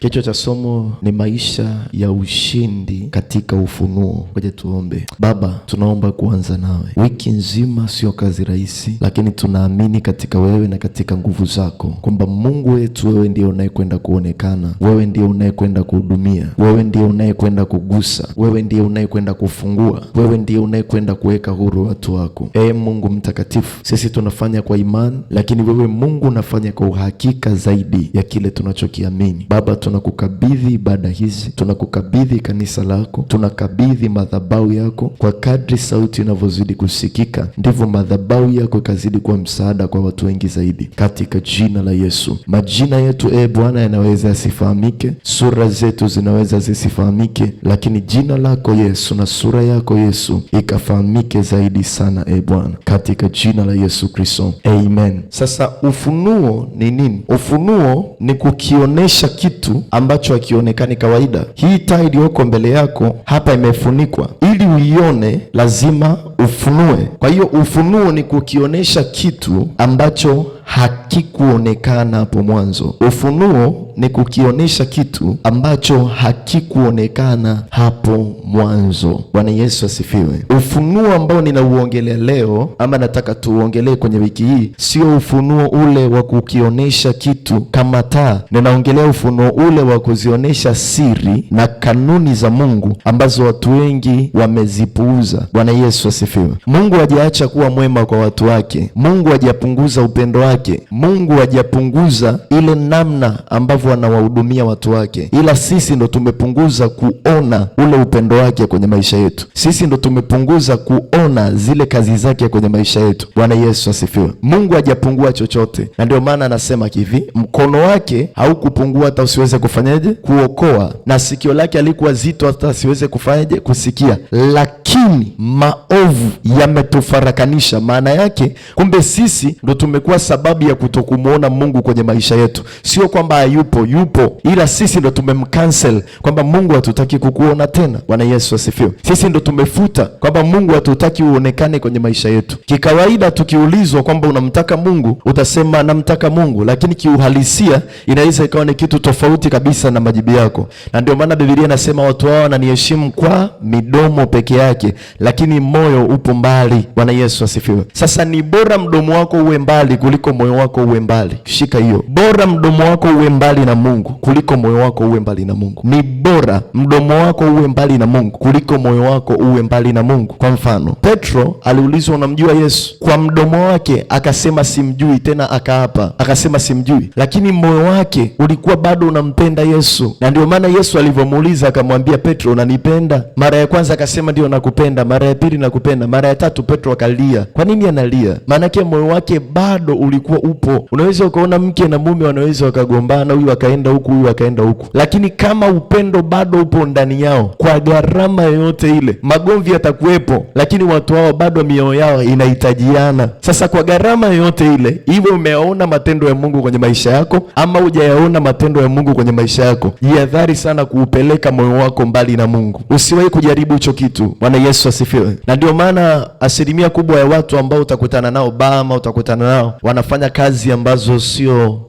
Kichwa cha somo ni maisha ya ushindi katika ufunuo. Ngoja tuombe. Baba, tunaomba kuanza nawe. Wiki nzima sio kazi rahisi, lakini tunaamini katika wewe na katika nguvu zako, kwamba Mungu wetu, wewe ndiye unayekwenda kuonekana, wewe ndiye unayekwenda kuhudumia, wewe ndiye unayekwenda kugusa, wewe ndiye unayekwenda kufungua, wewe ndiye unayekwenda kuweka huru watu wako. Mungu mtakatifu, sisi tunafanya kwa imani, lakini wewe Mungu unafanya kwa uhakika zaidi ya kile tunachokiamini. Baba, tunakukabidhi ibada hizi, tunakukabidhi kanisa lako, tunakabidhi madhabahu yako. Kwa kadri sauti inavyozidi kusikika, ndivyo madhabahu yako ikazidi kuwa msaada kwa watu wengi zaidi, katika jina la Yesu. Majina yetu Bwana yanaweza yasifahamike, sura zetu zinaweza zisifahamike, lakini jina lako Yesu na sura yako Yesu ikafahamike zaidi sana Bwana, katika jina la Yesu Kristo, amen. Sasa ufunuo ni nini? Ufunuo ni kukionesha kitu ambacho hakionekani kawaida. Hii taa iliyoko mbele yako hapa imefunikwa, ili uione lazima ufunue. Kwa hiyo ufunuo ni kukionesha kitu ambacho hakikuonekana hapo mwanzo. Ufunuo ni kukionesha kitu ambacho hakikuonekana hapo mwanzo. Bwana Yesu asifiwe. Ufunuo ambao ninauongelea leo, ama nataka tuongelee kwenye wiki hii, sio ufunuo ule wa kukionesha kitu kama taa. Ninaongelea ufunuo ule wa kuzionesha siri na kanuni za Mungu ambazo watu wengi wamezipuuza. Bwana Yesu asifiwe. Mungu hajaacha kuwa mwema kwa watu wake. Mungu hajapunguza upendo wake. Mungu hajapunguza ile namna ambavyo anawahudumia watu wake, ila sisi ndo tumepunguza kuona ule upendo wake kwenye maisha yetu. Sisi ndo tumepunguza kuona zile kazi zake kwenye maisha yetu. Bwana Yesu asifiwe. Mungu hajapungua chochote, na ndio maana anasema hivi, mkono wake haukupungua hata usiweze kufanyaje kuokoa, na sikio lake alikuwa zito hata asiweze kufanyaje kusikia, lakini maovu yametufarakanisha. Maana yake kumbe sisi ndo tumekuwa sababu ya kutokumuona Mungu kwenye maisha yetu. Sio kwamba hayupo, yupo, ila sisi ndo tumemcancel kwamba Mungu hatutaki kukuona tena. Bwana Yesu asifiwe. Sisi ndo tumefuta kwamba Mungu hatutaki uonekane kwenye maisha yetu. Kikawaida tukiulizwa kwamba unamtaka Mungu, utasema namtaka Mungu, lakini kiuhalisia inaweza ikawa ni kitu tofauti kabisa na majibu yako. Na ndio maana Biblia inasema watu hao wananiheshimu kwa midomo peke yake, lakini moyo upo mbali. Bwana Yesu asifiwe. Sasa ni bora mdomo wako uwe mbali kuliko moyo wako uwe mbali. Shika hiyo. Bora mdomo wako uwe mbali na Mungu kuliko moyo wako uwe mbali na Mungu. Ni bora mdomo wako uwe mbali na Mungu kuliko moyo wako uwe mbali na Mungu. Kwa mfano, Petro aliulizwa unamjua Yesu? Kwa mdomo wake akasema simjui, tena akaapa akasema simjui, lakini moyo wake ulikuwa bado unampenda Yesu. Na ndio maana Yesu alivyomuuliza akamwambia Petro, unanipenda? Mara ya kwanza akasema ndio nakupenda, mara ya pili nakupenda, mara ya tatu Petro akalia. Kwa nini analia? Maana yake moyo wake bado ulikuwa upo. Unaweza ukaona mke na mume wanaweza wakagombana, huyu akaenda huku, huyu akaenda huku, lakini kama upendo bado upo ndani yao, kwa gharama yoyote ile, magomvi yatakuwepo, lakini watu hao bado mioyo yao inahitajiana. Sasa kwa gharama yoyote ile, iwe umeyaona matendo ya Mungu kwenye maisha yako ama hujayaona matendo ya Mungu kwenye maisha yako, jihadhari sana kuupeleka moyo wako mbali na Mungu. Usiwahi kujaribu hicho kitu. Bwana Yesu asifiwe. Na ndio maana asilimia kubwa ya watu ambao utakutana nao Bama, utakutana nao wanafanya kazi ambazo sio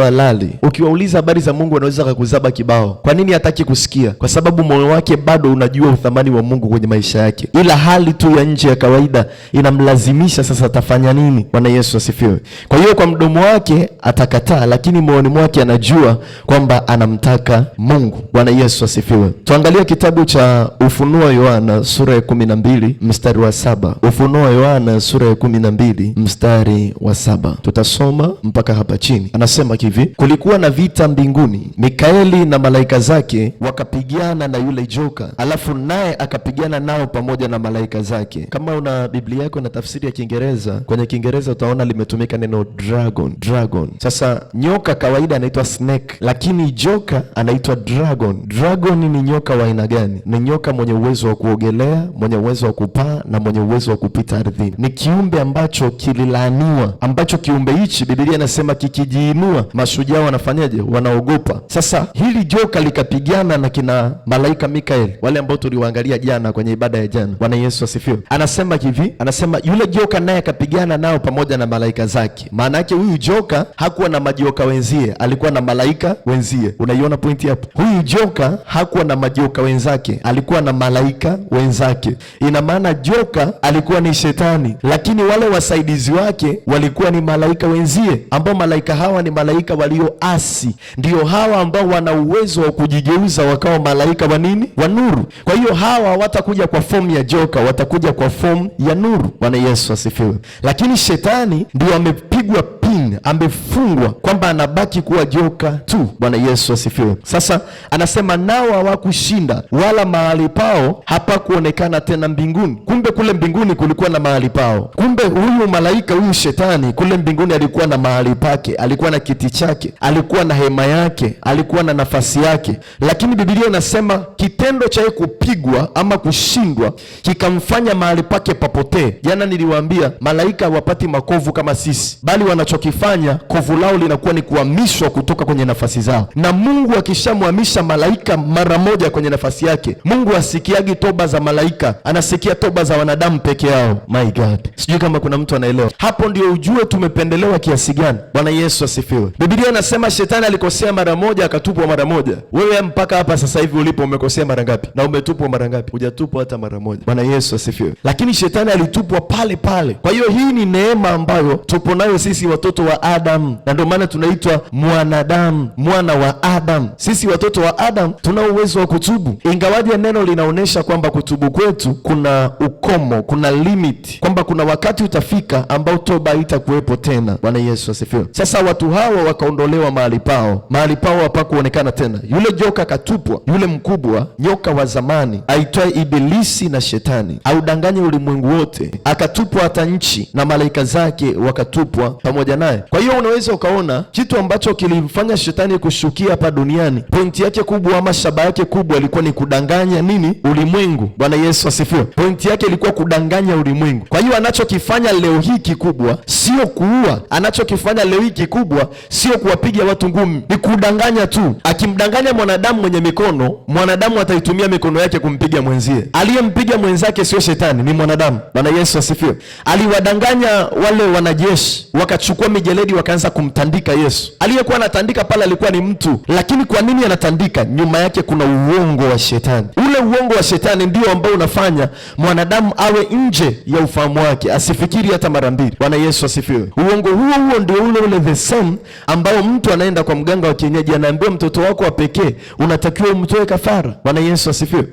halali. Ukiwauliza habari za Mungu wanaweza kukuzaba kibao. Kwa nini hataki kusikia? Kwa sababu moyo wake bado unajua uthamani wa Mungu kwenye maisha yake, ila hali tu ya nje ya kawaida inamlazimisha sasa atafanya nini. Bwana Yesu asifiwe. Kwa hiyo kwa mdomo wake atakataa, lakini moyoni mwake anajua kwamba anamtaka Mungu. Bwana Yesu asifiwe. Tuangalie kitabu cha Ufunuo Yohana sura ya 12 mstari wa 7. Ufunuo Yohana sura ya 12 mstari wa 7. Tutasoma mpaka hapa chini. Anasema hivi, kulikuwa na vita mbinguni, Mikaeli na malaika zake wakapigana na yule joka, alafu naye akapigana nao pamoja na malaika zake. Kama una Biblia yako na tafsiri ya Kiingereza, kwenye Kiingereza utaona limetumika neno dragon. Sasa nyoka kawaida anaitwa snake, lakini joka anaitwa dragon. Dragon ni nyoka wa aina gani? Ni nyoka mwenye uwezo wa kuogelea, mwenye uwezo wa kupaa na mwenye uwezo wa kupita ardhini. Ni kiumbe ambacho kililaaniwa, ambacho kiumbe kiumbe hichi Biblia inasema kikijiinua mashujaa wanafanyaje? Wanaogopa. Sasa hili joka likapigana na kina malaika Mikaeli, wale ambao tuliwaangalia jana kwenye ibada ya jana. Bwana Yesu asifiwe. Anasema hivi, anasema yule joka naye akapigana nao pamoja na malaika zake. Maana yake huyu joka hakuwa na majoka wenzie, alikuwa na malaika wenzie. Unaiona pointi hapo? Huyu joka hakuwa na majoka wenzake, alikuwa na malaika wenzake. Ina maana joka alikuwa ni shetani, lakini wale wasaidizi wake walikuwa ni malaika wenzie, ambao malaika hawa ni malaika walioasi. Ndio hawa ambao wana uwezo wa kujigeuza wakawa malaika wa nini? Wa nuru. Kwa hiyo hawa hawatakuja kwa fomu ya joka, watakuja kwa fomu ya nuru. Bwana Yesu asifiwe. Lakini shetani ndio amepigwa pin, amefungwa kwamba anabaki kuwa joka tu. Bwana Yesu asifiwe. Sasa anasema nao hawakushinda, wala mahali pao hapakuonekana tena mbinguni. Kumbe kule mbinguni kulikuwa na mahali pao. Kumbe huyu malaika, huyu shetani kule mbinguni alikuwa na mahali pake, alikuwa na kiti chake, alikuwa na hema yake, alikuwa na nafasi yake. Lakini Biblia inasema kitendo cha kupigwa ama kushindwa kikamfanya mahali pake papotee. Jana niliwaambia malaika hawapati makovu kama sisi, bali wanachokifanya kovu lao linakuwa ni kuhamishwa kutoka kwenye nafasi zao. Na Mungu akishamhamisha malaika mara moja kwenye nafasi yake, Mungu asikiagi toba za malaika, anasikia toba za wanadamu peke yao. My God, sijui kama kuna mtu anaelewa hapo. Ndio ujue tumependelewa kiasi gani. Bwana Yesu asifiwe. Biblia inasema shetani alikosea mara moja akatupwa mara moja. Wewe mpaka hapa sasa hivi ulipo umekosea mara ngapi? Na umetupwa mara ngapi? Hujatupwa hata mara moja. Bwana Yesu asifiwe. Lakini shetani alitupwa pale pale. Kwa hiyo hii ni neema ambayo tupo nayo sisi watoto wa Adam, na ndio maana tunaitwa mwanadamu, mwana wa Adam. Sisi watoto wa Adam tuna uwezo wa kutubu, ingawaje neno linaonyesha kwamba kutubu kwetu kuna ukomo, kuna limit, kwamba kuna wakati utafika ambao toba haitakuwepo tena. Bwana Yesu asifiwe. Sasa watu hawa wakaondolewa mahali pao, mahali pao hapakuonekana tena. Yule joka katupwa, yule mkubwa nyoka wa zamani aitwaye Ibilisi na Shetani, audanganye ulimwengu wote, akatupwa hata nchi na malaika zake wakatupwa pamoja naye. Kwa hiyo unaweza ukaona kitu ambacho kilimfanya shetani kushukia hapa duniani, pointi yake kubwa ama shaba yake kubwa ilikuwa ni kudanganya nini? Ulimwengu. Bwana Yesu asifiwe. Pointi yake ilikuwa kudanganya ulimwengu. Kwa hiyo anachokifanya leo hii kikubwa sio kuua, anachokifanya leo hii kikubwa sio kuwapiga watu ngumi, ni kudanganya tu. Akimdanganya mwanadamu mwenye mikono, mwanadamu ataitumia mikono yake kumpiga mwenzie. Aliyempiga mwenzake sio shetani, ni mwanadamu. Bwana Yesu asifiwe. Aliwadanganya wale wanajeshi, wakachukua mijeledi wakaanza kumtandika Yesu. Aliyekuwa anatandika pale alikuwa ni mtu, lakini kwa nini anatandika? Nyuma yake kuna uongo wa shetani. Ule uongo wa shetani ndio ambao unafanya mwanadamu awe nje ya ufahamu wake, asifikiri hata mara mbili. Bwana Yesu asifiwe. Uongo huo ndio ule the same ambao mtu anaenda kwa mganga wa kienyeji, anaambiwa mtoto wako wa pekee unatakiwa umtoe kafara. Bwana Yesu asifiwe.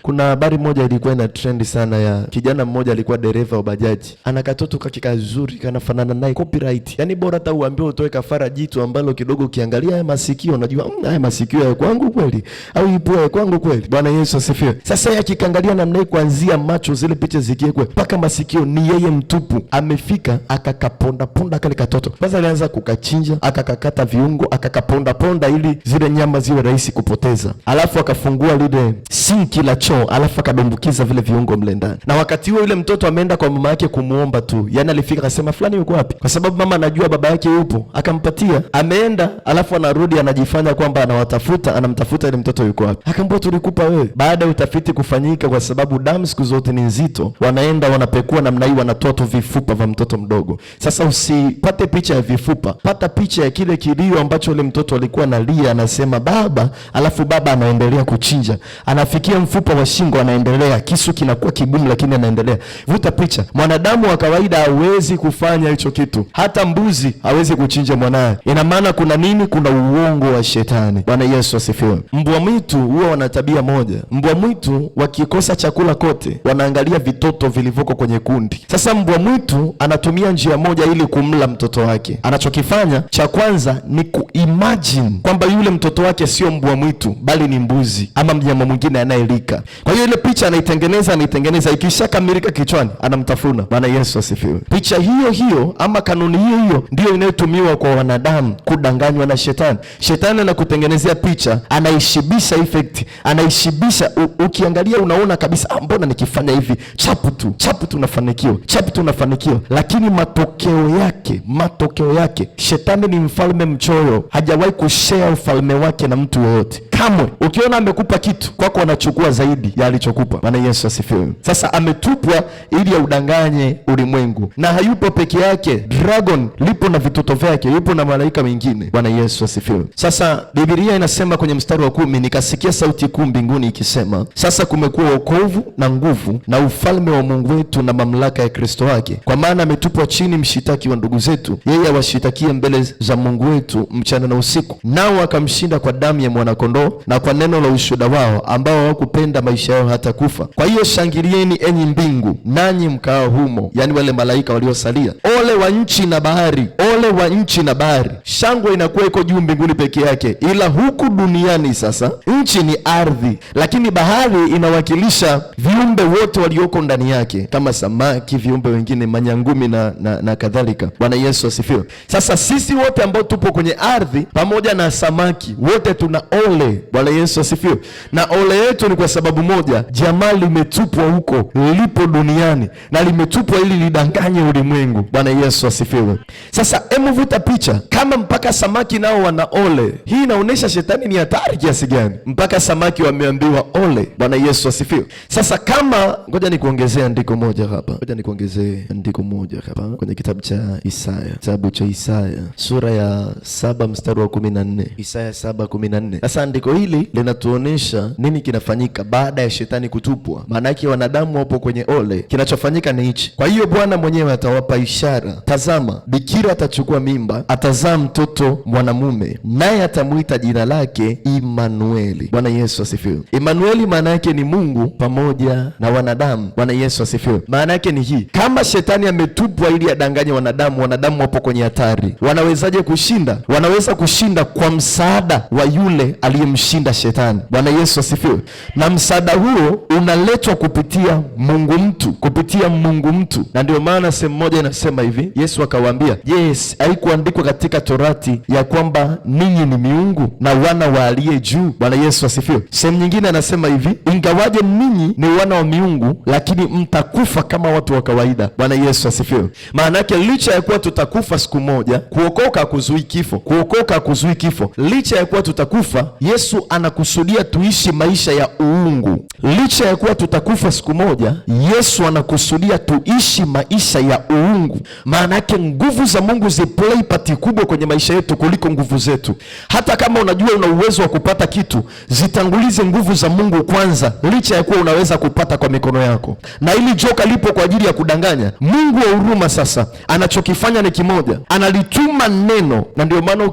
Kuna habari moja ilikuwa ina trend sana ya kijana mmoja, alikuwa dereva wa bajaji, ana katoto kakizuri kanafanana naye copyright. Yaani bora hata uambiwe utoe kafara jitu ambalo kidogo ukiangalia haya masikio unajua haya masikio ya kwangu kweli au ipua ya kwangu kweli. Bwana Yesu asifiwe. Sasa yeye akiangalia namna hii, kuanzia macho zile picha zikiekwe mpaka masikio, ni yeye mtupu. Amefika akakaponda ponda kale katoto. Kwanza alianza kukachinja, akakakata viungo, akakaponda ponda ili zile nyama ziwe rahisi kupoteza. Alafu akafungua lile sinki la choo, alafu akadumbukiza vile viungo mle ndani. Na wakati huo yule mtoto ameenda kwa mama yake kumuomba tu. Yaani alifika akasema fulani yuko wapi? Kwa sababu mama anajua baba yake yupo. Akampatia, ameenda, alafu anarudi anajifanya kwamba anawatafuta, anamtafuta ile mtoto yuko wapi. Akamwambia tulikupa wewe. Baada ya utafiti kufanyika, kwa sababu damu siku zote ni nzito, wanaenda wanapekua namna hii, wanatoa tu vifupa vya mtoto mdogo. Sasa usipate picha ya vifupa, pata picha ya kile kilio ambacho ile mtoto alikuwa analia, anasema baba, alafu baba anaendelea kuchinja, anafikia mfupa wa shingo, anaendelea, kisu kinakuwa kigumu lakini anaendelea. Vuta picha. Mwanadamu wa kawaida hawezi kufanya hicho kitu. Hata mbuzi hawezi kuchinja mwanae. Ina maana kuna nini? Kuna uongo wa shetani. Bwana Yesu asifiwe. Mbwa mwitu huwa wana tabia moja. Mbwa mwitu wakikosa chakula kote, wanaangalia vitoto vilivyoko kwenye kundi. Sasa mbwa mwitu anatumia njia moja ili kumla mtoto wake. Anachokifanya cha kwanza ni kuimagine kwamba yule mtoto wake sio mbwa mwitu, bali ni mbuzi ama mnyama mwingine anayelika. Kwa hiyo ile picha anaitengeneza, ikishakamilika kichwani anamtafuna. Bwana Yesu asifiwe. Picha hiyo ama kanuni hiyo ndio inayotumiwa kwa wanadamu kudanganywa na shetani. Shetani anakutengenezea picha, anaishibisha effect, ameshibisha. Ukiangalia unaona kabisa, mbona nikifanya hivi chapu tu nafanikiwa, lakini matokeo yake shetani ni mfalme mchoyo, hajawahi kushare ufalme wake na mtu yoyote kamwe. Ukiona amekupa kitu kwako, anachukua zaidi ya alichokupa. Bwana Yesu asifiwe. Sasa ametupwa ili audanganye ulimwengu, na hayupo peke yake. Dragon lipo na vitoto vyake, yupo na malaika wengine. Bwana Yesu asifiwe. Sasa Biblia inasema kwenye mstari wa 10, nikasikia sauti kuu mbinguni ikisema, sasa kumekuwa wokovu na nguvu na ufalme wa Mungu wetu na mamlaka ya Kristo wake, kwa maana ametupwa chini mshitaki wa ndugu zetu, yeye awashitakie mbele za Mungu wetu mchana na usiku. Nao akamshinda kwa damu ya mwanakondoo na kwa neno la ushuhuda wao, ambao hawakupenda maisha yao hata kufa. Kwa hiyo shangilieni enyi mbingu, nanyi mkao humo, yani wale malaika waliosalia. Ole wa nchi na bahari, ole wa nchi na bahari. Shangwe inakuwa iko juu mbinguni peke yake, ila huku duniani sasa, nchi ni ardhi, lakini bahari inawakilisha viumbe wote walioko ndani yake, kama samaki, viumbe wengine, manyangumi na kadhalika. Bwana Yesu asifiwe. Sasa sisi wote ambao tupo kwenye ardhi pamoja na samaki wote tuna ole. Bwana Yesu asifiwe. Na ole yetu ni kwa sababu moja, jamaa limetupwa huko, lipo duniani na limetupwa ili lidanganye ulimwengu. Bwana Yesu asifiwe. Sasa vuta picha, kama mpaka samaki nao wana ole, hii inaonyesha shetani ni hatari kiasi gani, mpaka samaki wameambiwa ole. Bwana Yesu asifiwe. Sasa kama, ngoja nikuongezee andiko moja hapa, kwenye kitabu cha Isaya, sura ya 7 mstari wa 14. Isaya 7:14. Sasa andiko hili linatuonesha nini kinafanyika baada ya shetani kutupwa. Maana yake wanadamu wapo kwenye ole, kinachofanyika ni hichi: kwa hiyo Bwana mwenyewe atawapa ishara, tazama, bikira atachukua mimba, atazaa mtoto mwanamume, naye atamuita jina lake Imanueli. Bwana Yesu asifiwe. Imanueli maana yake ni Mungu pamoja na wanadamu. Bwana Yesu asifiwe. Maana yake ni hii: kama shetani ametupwa ili adanganye wanadamu, wanadamu wapo kwenye hatari. Wanawezaje kushinda? Wanaweza kushinda kwa msaada wa yule aliyemshinda shetani. Bwana Yesu asifiwe. Na msaada huo unaletwa kupitia Mungu mtu. Na ndio maana sehemu moja inasema hivi, Yesu akawaambia, yes, haikuandikwa katika Torati ya kwamba ninyi ni miungu na wana wa aliye juu? Bwana Yesu asifiwe. Sehemu nyingine anasema hivi, ingawaje ninyi ni wana wa miungu, lakini mtakufa kama watu wa kawaida. Bwana Yesu asifiwe. Maana yake licha ya kuwa tutakufa siku moja, kuokoka hakuzui kifo. Licha ya kuwa tutakufa, Yesu anakusudia tuishi maisha ya uungu. Licha ya kuwa tutakufa siku moja, Yesu anakusudia tuishi maisha ya uungu. Maana yake nguvu za Mungu ziplay part kubwa kwenye maisha yetu kuliko nguvu zetu. Hata kama unajua una uwezo wa kupata kitu, zitangulize nguvu za Mungu kwanza, licha ya kuwa unaweza kupata kwa mikono yako. Na ili joka lipo kwa ajili ya kudanganya. Mungu wa huruma sasa anachokifanya ni kimoja, analituma neno. Na ndio maana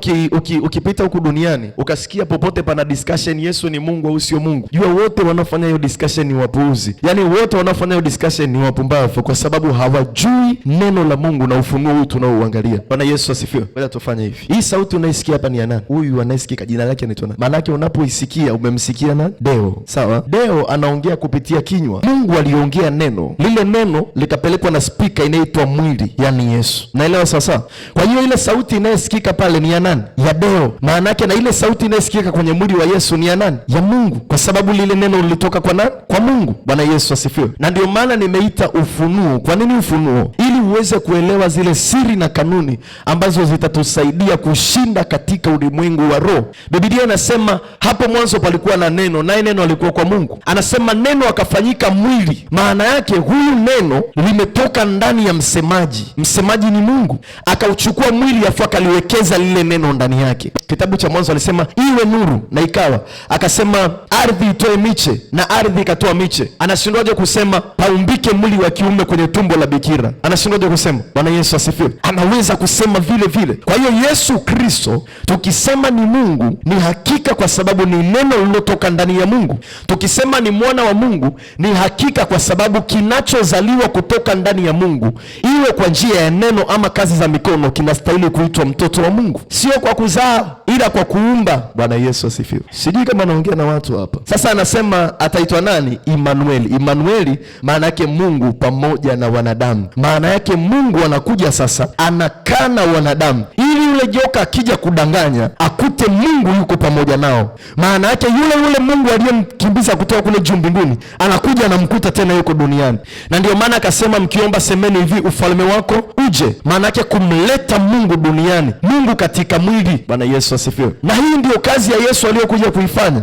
ukipita huku duniani ukasikia popote pana discussion, Yesu ni Mungu au sio Mungu, jua wote wanaofanya hiyo discussion ni wapuuzi. Yaani wote wanaofanya hiyo discussion ni wapumbavu, kwa sababu hawajui neno la Mungu na ufunuo huu tunaouangalia. Bwana Yesu asifiwe. Ngoja tufanye hivi. Hii sauti unaisikia hapa ni ya nani? Huyu anayesikika jina lake anaitwa nani? Maana yake unapoisikia umemsikia nani? Deo. Sawa? Deo anaongea kupitia kinywa. Mungu aliongea neno. Lile neno likapelekwa na speaker inaitwa mwili, yani Yesu. Naelewa sasa? Kwa hiyo ile sauti inayesikika pale ni ya nani? Ya Deo. Maana yake na ile sauti inayesikika kwenye mwili wa Yesu ni ya nani? Ya Mungu. Kwa sababu lile neno lilitoka kwa nani? Kwa Mungu. Bwana Yesu asifiwe. Na ndio maana nimeita ufunuo. Kwa nini ufunuo? Ili uweze kuelewa zile siri na kanuni ambazo zitatusaidia kushinda katika ulimwengu wa roho. Biblia inasema hapo mwanzo palikuwa na neno, naye neno alikuwa kwa Mungu. Anasema neno akafanyika mwili. Maana yake huyu neno limetoka ndani ya msemaji. Msemaji ni Mungu. Akauchukua mwili afu akaliwekeza lile neno ndani yake. Kitabu cha Mwanzo alisema iwe nuru na ikawa. Akasema ardhi itoe miche na ardhi ikatoa miche. Anashindwaje kusema paumbike mwili wa kiume kwenye tumbo la bikira? Anashindwaje kusema? Bwana Yesu asifiwe. Anaweza kusema vile vile. Kwa hiyo Yesu Kristo tukisema ni Mungu ni hakika, kwa sababu ni neno lililotoka ndani ya Mungu. Tukisema ni mwana wa Mungu Mungu ni hakika, kwa sababu kinachozaliwa kutoka ndani ya Mungu, iwe kwa njia ya neno ama kazi za mikono, kinastahili kuitwa mtoto wa Mungu. Sio kwa kuzaa, ila kwa kuumba. Bwana Yesu asifiwe. Sijui kama naongea na watu hapa. Sasa anasema ataitwa nani? Immanueli. Immanueli maana yake Mungu pamoja na wanadamu. Maana yake Mungu anakuja sasa, anakaa na wanadamu, ili yule joka akija kudanganya akute Mungu yuko pamoja nao. Maana yake yule Mungu aliyemkimbiza kutoka kule juu mbinguni anakuja anamkuta tena yuko duniani. Na ndio maana akasema, mkiomba semeni hivi, ufalme wako uje. Maana yake kumleta Mungu duniani, Mungu katika mwili. Bwana Yesu asifiwe. Na hii ndio kazi ya Yesu aliyokuja kuifanya.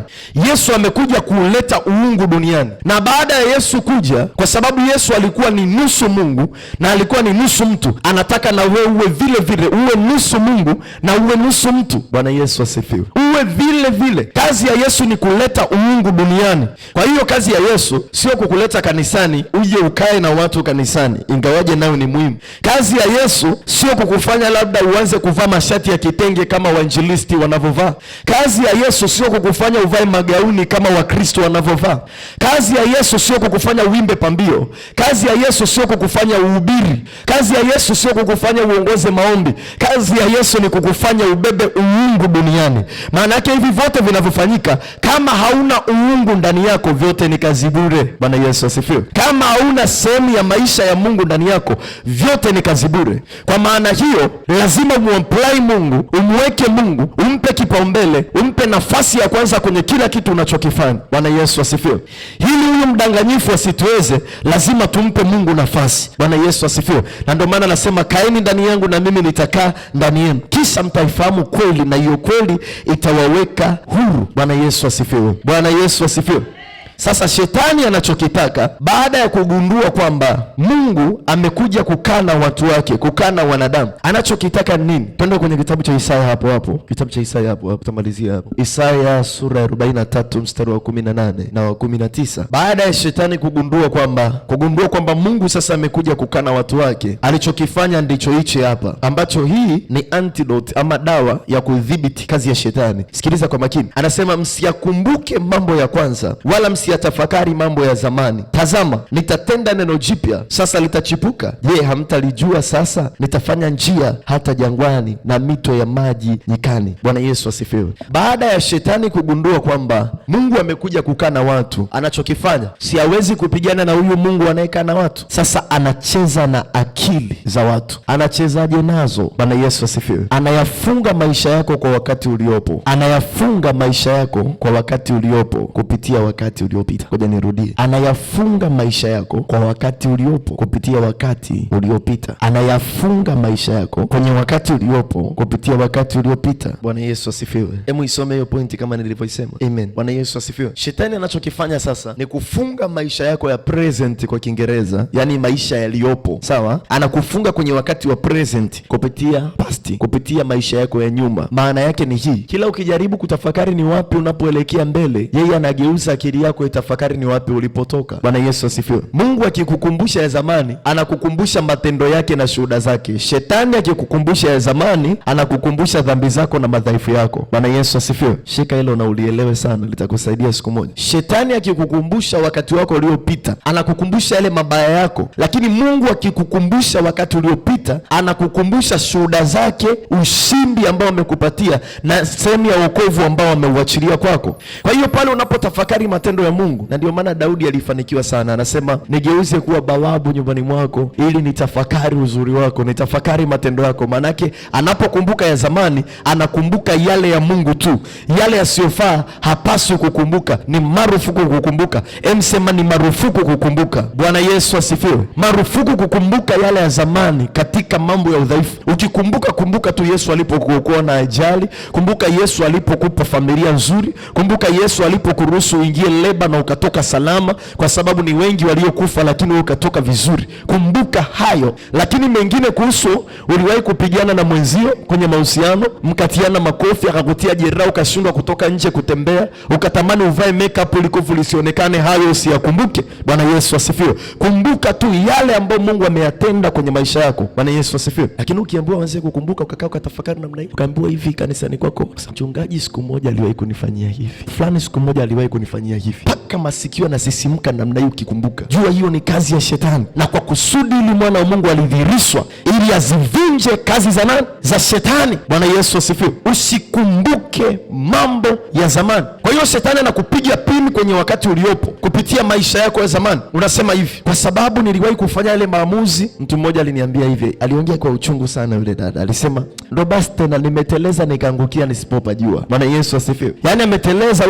Yesu amekuja kuleta uungu duniani. Na baada ya Yesu kuja, kwa sababu Yesu alikuwa ni nusu Mungu na alikuwa ni nusu mtu, anataka na wewe uwe vile vile, uwe nusu Mungu na uwe nusu mtu. Bwana Yesu asifiwe. Uwe vile vile. Kazi ya Yesu ni kuleta uungu duniani. Kwa hiyo kazi ya Yesu sio kukuleta kanisani uje ukae na watu kanisani, ingawaje nayo ni muhimu. Kazi ya Yesu sio kukufanya labda uanze kuvaa mashati ya kitenge kama wainjilisti wanavyovaa. Kazi ya Yesu sio kukufanya uvae magauni kama Wakristo wanavyovaa. Kazi ya Yesu sio kukufanya uimbe pambio. Kazi ya Yesu sio kukufanya uhubiri. Kazi ya Yesu sio kukufanya uongoze maombi. Kazi ya Yesu ni kukufanya ubebe uungu duniani. Maana yake hivi vyote vinavyofanyika, kama hauna uungu ndani yako, vyote ni kazi bure. Bwana Yesu asifiwe. Kama hauna sehemu ya maisha ya Mungu ndani yako, vyote ni kazi bure. Kwa maana hiyo, lazima umuapply Mungu, umweke Mungu, umpe kipaumbele, umpe nafasi ya kwanza kwenye kila kitu unachokifanya. Bwana Yesu asifiwe. Hili huyu mdanganyifu asituweze, lazima tumpe Mungu nafasi. Bwana Yesu asifiwe. Na ndio maana nasema, kaeni ndani yangu na mimi nitakaa ndani yenu, kisha mtaifahamu kweli, na hiyo kweli itawaweka huru. Bwana Yesu asifiwe. Bwana Yesu asifiwe. Sasa shetani anachokitaka baada ya kugundua kwamba Mungu amekuja kukaa na watu wake, kukaa na wanadamu, anachokitaka nini? Twende kwenye kitabu cha Isaya hapo. Kitabu cha Isaya hapo, tutamalizia hapo. Isaya sura ya 43 mstari wa 18 na wa 19. Baada ya shetani kugundua kwamba Mungu sasa amekuja kukaa na watu wake, alichokifanya ndicho hichi hapa, ambacho hii ni antidote ama dawa ya kudhibiti kazi ya shetani. Sikiliza kwa makini. Anasema, msiyakumbuke mambo ya kwanza, wala yatafakari mambo ya zamani. Tazama, nitatenda neno jipya, sasa litachipuka. Je, hamtalijua? Sasa nitafanya njia hata jangwani na mito ya maji nyikani. Bwana Yesu asifiwe. Baada ya shetani kugundua kwamba Mungu amekuja kukaa na watu, anachokifanya, si hawezi kupigana na huyu Mungu anayekaa na watu. Sasa anacheza na akili za watu. Anachezaje nazo? Bwana Yesu asifiwe. Anayafunga maisha yako kwa wakati uliopo. Anayafunga maisha yako kwa wakati uliopo kupitia wakati uliopo. Ngoja nirudie. Anayafunga maisha yako kwa wakati uliopo kupitia wakati uliopita. Anayafunga maisha yako kwenye wakati uliopo kupitia wakati uliopita. Bwana Yesu asifiwe. Hebu isome hiyo pointi kama nilivyoisema. Amen. Bwana Yesu asifiwe. Shetani anachokifanya sasa ni kufunga maisha yako ya present kwa Kiingereza, yani maisha yaliyopo. Sawa? Anakufunga kwenye wakati wa present kupitia past, kupitia maisha yako ya nyuma. Maana yake ni hii: kila ukijaribu kutafakari ni wapi unapoelekea mbele, yeye anageuza akili yako itafakari ni wapi ulipotoka. Bwana Yesu asifiwe. Mungu akikukumbusha ya zamani, anakukumbusha matendo yake na shuhuda zake. Shetani akikukumbusha ya zamani, anakukumbusha dhambi zako na madhaifu yako. Bwana Yesu asifiwe. Shika hilo na ulielewe sana, litakusaidia siku moja. Shetani akikukumbusha wakati wako uliopita, anakukumbusha yale mabaya yako, lakini Mungu akikukumbusha wakati uliopita, anakukumbusha shuhuda zake, ushindi ambao amekupatia na sehemu ya wokovu ambao ameuachilia kwako. Kwa hiyo pale unapotafakari matendo ya Mungu, na ndio maana Daudi alifanikiwa sana. Anasema, nigeuze kuwa bawabu nyumbani mwako, ili nitafakari uzuri wako, nitafakari matendo yako. Manake anapokumbuka ya zamani, anakumbuka yale ya Mungu tu. Yale yasiyofaa hapaswi kukumbuka, ni marufuku kukumbuka. Emsema ni marufuku kukumbuka. Bwana Yesu asifiwe. Marufuku kukumbuka yale ya zamani katika mambo ya udhaifu. Ukikumbuka, kumbuka tu Yesu alipokuokoa na ajali. Kumbuka Yesu alipokupa familia nzuri. Kumbuka Yesu alipokuruhusu uingie leba na ukatoka salama, kwa sababu ni wengi waliokufa lakini wewe ukatoka vizuri. Kumbuka hayo. Lakini mengine kuhusu, uliwahi kupigana na mwenzio kwenye mahusiano, mkatiana makofi, akakutia jeraha, ukashindwa kutoka nje kutembea, ukatamani uvae makeup ulikofu lisionekane, hayo usiyakumbuke. Bwana Yesu asifiwe. Kumbuka tu yale ambayo Mungu ameyatenda kwenye maisha yako. Bwana Yesu asifiwe. Lakini ukiambiwa uanze kukumbuka, ukakaa ukatafakari namna hiyo, ukaambiwa hivi kanisani kwako, mchungaji siku moja aliwahi kunifanyia hivi, fulani siku moja aliwahi kunifanyia hivi, mpaka masikio yanasisimka namna hiyo. Ukikumbuka, jua hiyo ni kazi ya Shetani, na kwa kusudi ili mwana wa Mungu alidhihirishwa ili azivunje kazi za nani? Za Shetani. Bwana Yesu asifiwe. Usikumbuke mambo ya zamani. Kwa hiyo Shetani anakupiga pini kwenye wakati uliopo kupitia maisha yako ya zamani. Unasema hivi, kwa sababu niliwahi kufanya yale maamuzi. Mtu mmoja aliniambia hivi, aliongea kwa uchungu sana yule dada, alisema ndo basi tena nimeteleza nikaangukia nisipopajua. Bwana Yesu asifiwe. Yaani ameteleza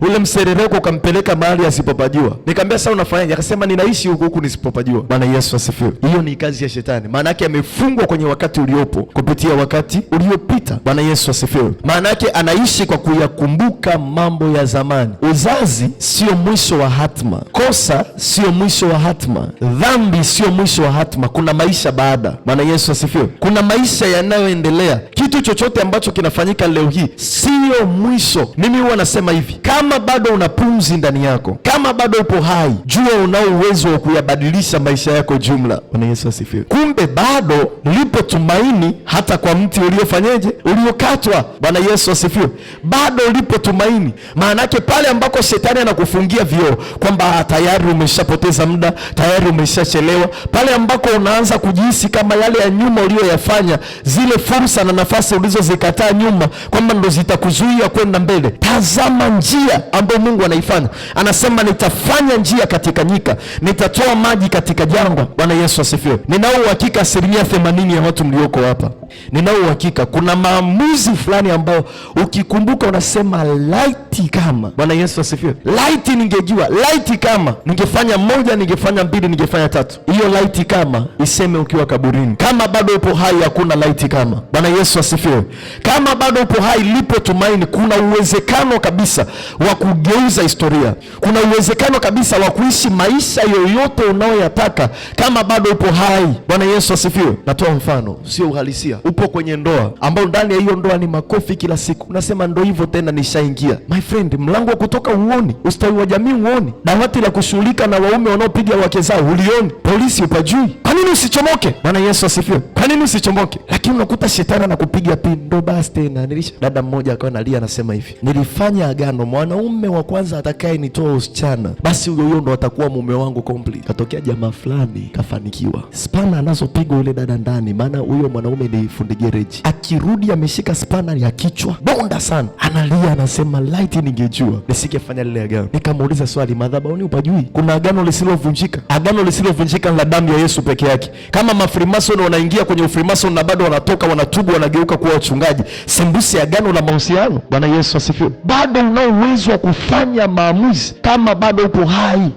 ule mserereko ukampeleka mahali asipopajua. Nikamwambia sasa unafanyaje? Akasema ninaishi huku nisipopajua. Bwana Yesu asifiwe. Hiyo ni kazi ya Shetani. Maana yake amefungwa kwenye wakati uliopo kupitia wakati uliopita. Bwana Yesu asifiwe. Maana yake anaishi kwa kuyakumbuka mambo ya zamani. Uzazi sio mwisho wa hatma. Kosa sio mwisho wa hatma. Dhambi sio mwisho wa hatma. Kuna maisha baada. Bwana Yesu asifiwe. Kuna maisha yanayoendelea. Kitu chochote ambacho kinafanyika leo hii sio mwisho. Mimi huwa nasema hivi, kama bado una pumzi ndani yako, kama bado upo hai, jua unao uwezo wa kuyabadilisha maisha yako jumla. Bwana Yesu asifiwe. Kumbe bado lipo tumaini hata kwa mti uliofanyeje? Uliokatwa. Bwana Yesu asifiwe. Bado lipo tumaini. Maana yake pale ambako Shetani anakufungia vioo kwamba tayari umeshapoteza muda, tayari umeshachelewa, pale ambako unaanza kujihisi kama yale ya nyuma uliyoyafanya, zile fursa na nafasi ulizozikataa nyuma, kwamba ndo zitakuzuia kwenda mbele, tazama njia ambayo Mungu anaifanya. Anasema nitafanya njia katika nyika, nitatoa maji katika jangwa. Bwana Yesu asifiwe. Ninao uhakika 80% ya watu mlioko hapa, ninao uhakika kuna maamuzi fulani ambayo ukikumbuka unasema laiti kama. Bwana Yesu asifiwe. Laiti ningejua, laiti kama ningefanya moja, ningefanya mbili, ningefanya tatu. Hiyo laiti kama iseme ukiwa kaburini. Kama bado upo hai hakuna laiti kama. Bwana Yesu asifiwe. Kama bado upo hai lipo tumaini. Kuna uwezekano kabisa wa kugeuza historia. Kuna uwezekano kabisa wa kuishi maisha yoyote unayoyataka kama bado upo hai. Bwana Yesu asifiwe. Natoa mfano, sio uhalisia. Upo kwenye ndoa ambao ndani ya hiyo ndoa ni makofi kila siku. Unasema ndo hivyo tena nishaingia. My friend, mlango wa kutoka uoni, ustawi wa jamii uoni, dawati la kushughulika na waume wanaopiga wake zao ulioni, polisi upajui. Kwa nini usichomoke? Bwana Yesu asifiwe. Kwa nini usichomoke? Lakini unakuta Shetani anakupiga pini. Ndo basi tena dada mmoja akawa analia, anasema hivi, nilifanya agano, mwanaume wa kwanza atakaye nitoa usichana, basi huyo ndo atakuwa mume wangu complete. Katokea jamaa fulani kafanikiwa, spana anazopiga yule dada ndani, maana huyo mwanaume ni fundi gereji, akirudi ameshika spana ya kichwa bonda sana, analia anasema laiti ningejua nisingefanya lile agano. Nikamuuliza swali, madhabahuni upajui kuna agano lisilovunjika? Agano lisilovunjika la damu ya Yesu peke yake. Kama mafrimason wanaingia kwenye ufrimason na bado wanatoka, wanatubu, wanageuka kuwa wachungaji, sembusi agano la mahusiano. Bwana Yesu asifiwe. Bado unao uwezo wa kufanya maamuzi kama bado upo hai.